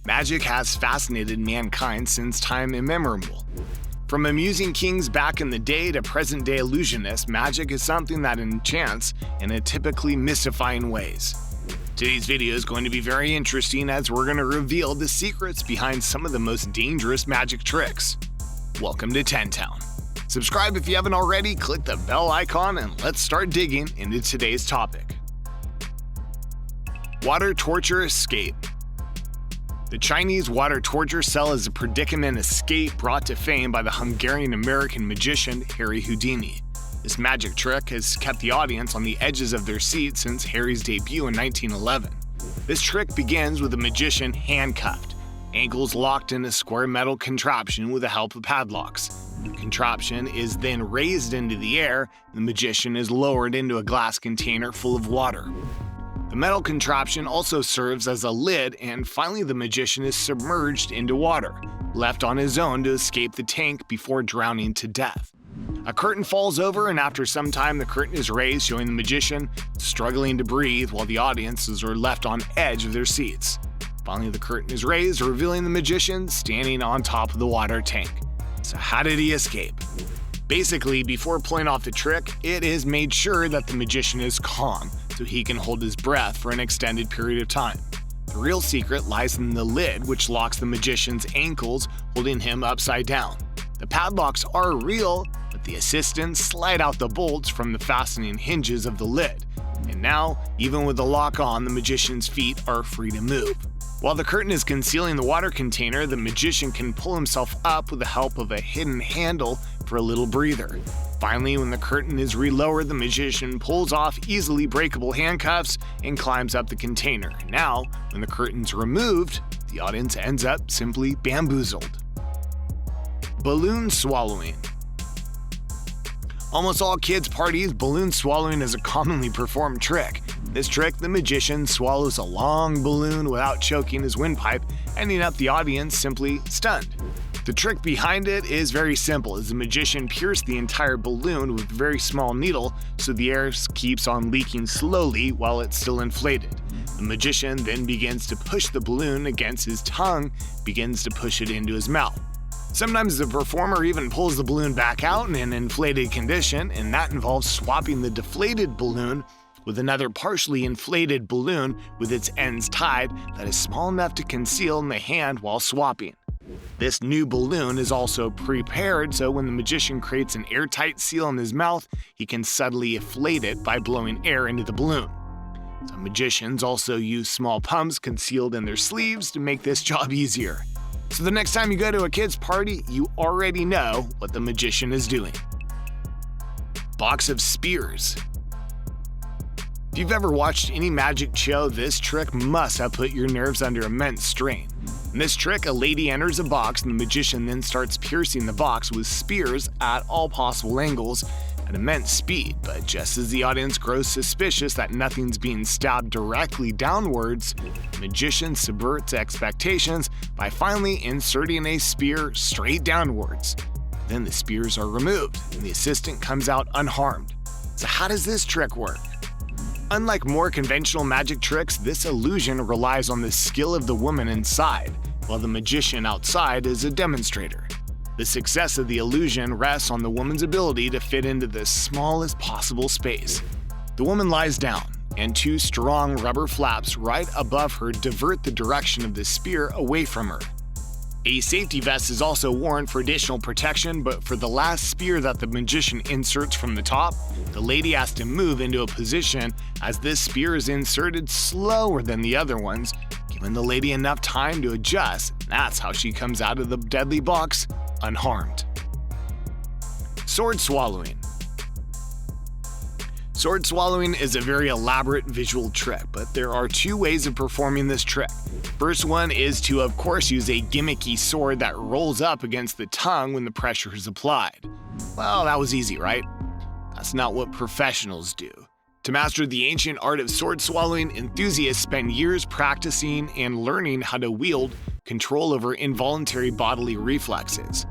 Magic has fascinated mankind since time immemorial. From amusing kings back in the day to present-day illusionists, magic is something that enchants in a typically mystifying ways. Today's video is going to be very interesting as we're going to reveal the secrets behind some of the most dangerous magic tricks. Welcome to Ten Town. Subscribe if you haven't already, click the bell icon, and let's start digging into today's topic. Water torture escape. The Chinese water torture cell is a predicament escape brought to fame by the Hungarian American magician Harry Houdini. This magic trick has kept the audience on the edges of their seats since Harry's debut in 1911. This trick begins with a magician handcuffed, ankles locked in a square metal contraption with the help of padlocks. The contraption is then raised into the air, and the magician is lowered into a glass container full of water. The metal contraption also serves as a lid, and finally the magician is submerged into water, left on his own to escape the tank before drowning to death. A curtain falls over, and after some time the curtain is raised, showing the magician struggling to breathe while the audiences are left on edge of their seats. Finally the curtain is raised, revealing the magician standing on top of the water tank. So how did he escape? Basically, before pulling off the trick, it is made sure that the magician is calm, so he can hold his breath for an extended period of time. The real secret lies in the lid, which locks the magician's ankles, holding him upside down. The padlocks are real, but the assistants slide out the bolts from the fastening hinges of the lid. And now, even with the lock on, the magician's feet are free to move. While the curtain is concealing the water container, the magician can pull himself up with the help of a hidden handle for a little breather. Finally, when the curtain is relowered, the magician pulls off easily breakable handcuffs and climbs up the container. Now, when the curtain's removed, the audience ends up simply bamboozled. Balloon swallowing. Almost all kids' parties, balloon swallowing is a commonly performed trick. This trick, the magician swallows a long balloon without choking his windpipe, ending up the audience simply stunned. The trick behind it is very simple, as the magician pierced the entire balloon with a very small needle, so the air keeps on leaking slowly while it's still inflated. The magician then begins to push the balloon against his tongue, begins to push it into his mouth. Sometimes the performer even pulls the balloon back out in an inflated condition, and that involves swapping the deflated balloon with another partially inflated balloon with its ends tied that is small enough to conceal in the hand while swapping. This new balloon is also prepared, so when the magician creates an airtight seal in his mouth, he can subtly inflate it by blowing air into the balloon. Some magicians also use small pumps concealed in their sleeves to make this job easier. So the next time you go to a kid's party, you already know what the magician is doing. Box of spears. If you've ever watched any magic show, this trick must have put your nerves under immense strain. In this trick, a lady enters a box and the magician then starts piercing the box with spears at all possible angles at immense speed. But just as the audience grows suspicious that nothing's being stabbed directly downwards, the magician subverts expectations by finally inserting a spear straight downwards. Then the spears are removed and the assistant comes out unharmed. So how does this trick work? Unlike more conventional magic tricks, this illusion relies on the skill of the woman inside, while the magician outside is a demonstrator. The success of the illusion rests on the woman's ability to fit into the smallest possible space. The woman lies down, and two strong rubber flaps right above her divert the direction of the spear away from her. A safety vest is also worn for additional protection, but for the last spear that the magician inserts from the top, the lady has to move into a position as this spear is inserted slower than the other ones, giving the lady enough time to adjust. That's how she comes out of the deadly box unharmed. Sword swallowing. Sword swallowing is a very elaborate visual trick, but there are two ways of performing this trick. First one is to, of course, use a gimmicky sword that rolls up against the tongue when the pressure is applied. Well, that was easy, right? That's not what professionals do. To master the ancient art of sword swallowing, enthusiasts spend years practicing and learning how to wield control over involuntary bodily reflexes.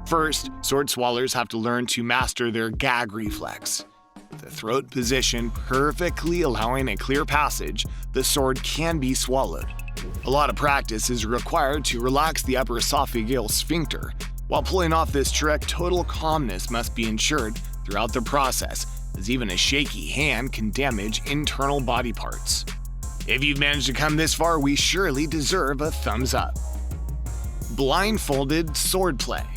First, sword swallowers have to learn to master their gag reflex. With the throat position perfectly allowing a clear passage, the sword can be swallowed. A lot of practice is required to relax the upper esophageal sphincter. While pulling off this trick, total calmness must be ensured throughout the process, as even a shaky hand can damage internal body parts. If you've managed to come this far, we surely deserve a thumbs up. Blindfolded Swordplay.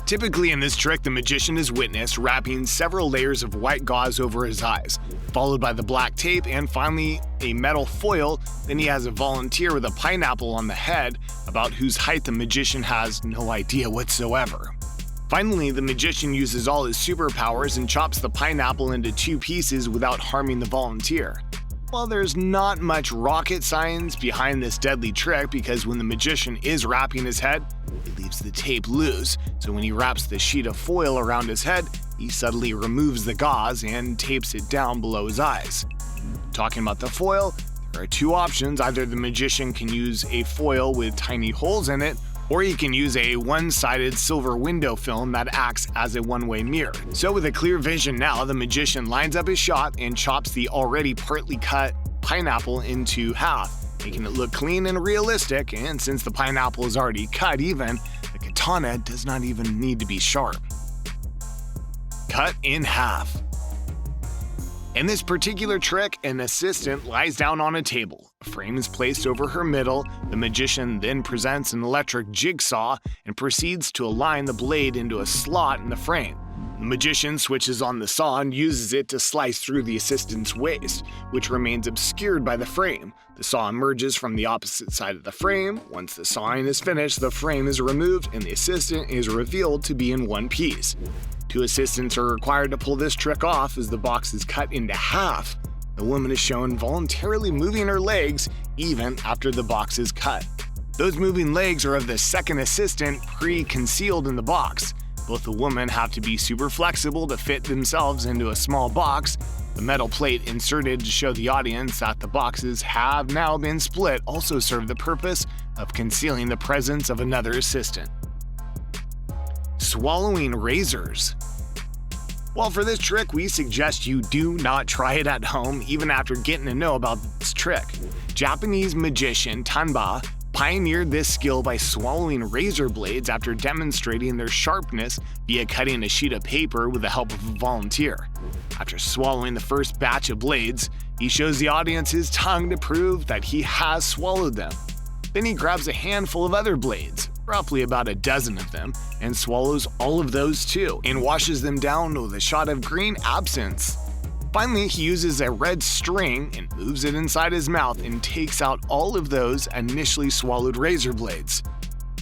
Typically in this trick, the magician is witnessed wrapping several layers of white gauze over his eyes, followed by the black tape and finally a metal foil. Then he has a volunteer with a pineapple on the head, about whose height the magician has no idea whatsoever. Finally, the magician uses all his superpowers and chops the pineapple into 2 pieces without harming the volunteer. While there's not much rocket science behind this deadly trick, because when the magician is wrapping his head, he leaves the tape loose, so when he wraps the sheet of foil around his head, he subtly removes the gauze and tapes it down below his eyes. Talking about the foil, there are 2 options. Either the magician can use a foil with tiny holes in it, or he can use a one-sided silver window film that acts as a one-way mirror. So with a clear vision now, the magician lines up his shot and chops the already partly cut pineapple into half, making it look clean and realistic, and since the pineapple is already cut even, the katana does not even need to be sharp. Cut in half. In this particular trick, an assistant lies down on a table. A frame is placed over her middle. The magician then presents an electric jigsaw and proceeds to align the blade into a slot in the frame. The magician switches on the saw and uses it to slice through the assistant's waist, which remains obscured by the frame. The saw emerges from the opposite side of the frame. Once the sawing is finished, the frame is removed and the assistant is revealed to be in one piece. 2 assistants are required to pull this trick off as the box is cut into half. The woman is shown voluntarily moving her legs even after the box is cut. Those moving legs are of the second assistant pre-concealed in the box. Both the women have to be super flexible to fit themselves into a small box. The metal plate inserted to show the audience that the boxes have now been split also serve the purpose of concealing the presence of another assistant. Swallowing razors. Well, for this trick, we suggest you do not try it at home, even after getting to know about this trick. Japanese magician Tanba pioneered this skill by swallowing razor blades after demonstrating their sharpness via cutting a sheet of paper with the help of a volunteer. After swallowing the first batch of blades, he shows the audience his tongue to prove that he has swallowed them. Then he grabs a handful of other blades, roughly about a dozen of them, and swallows all of those too, and washes them down with a shot of green absinthe. Finally, he uses a red string and moves it inside his mouth and takes out all of those initially swallowed razor blades.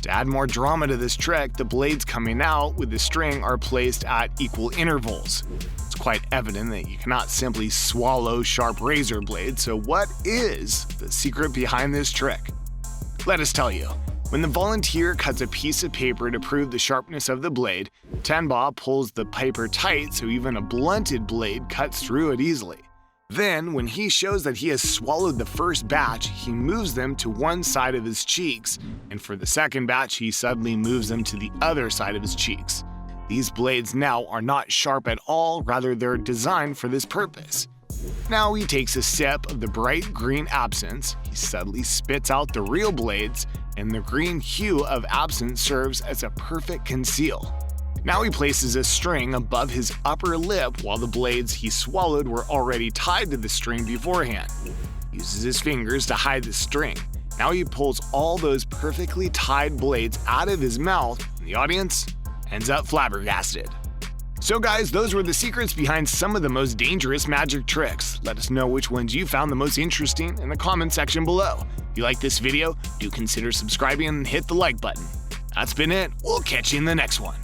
To add more drama to this trick, the blades coming out with the string are placed at equal intervals. It's quite evident that you cannot simply swallow sharp razor blades, so what is the secret behind this trick? Let us tell you. When the volunteer cuts a piece of paper to prove the sharpness of the blade, Tanba pulls the paper tight so even a blunted blade cuts through it easily. Then, when he shows that he has swallowed the first batch, he moves them to one side of his cheeks, and for the second batch, he suddenly moves them to the other side of his cheeks. These blades now are not sharp at all, rather they're designed for this purpose. Now he takes a sip of the bright green absinthe, he subtly spits out the real blades, and the green hue of absinthe serves as a perfect conceal. Now he places a string above his upper lip while the blades he swallowed were already tied to the string beforehand. He uses his fingers to hide the string. Now he pulls all those perfectly tied blades out of his mouth, and the audience ends up flabbergasted. So guys, those were the secrets behind some of the most dangerous magic tricks. Let us know which ones you found the most interesting in the comment section below. If you like this video, do consider subscribing and hit the like button. That's been it. We'll catch you in the next one.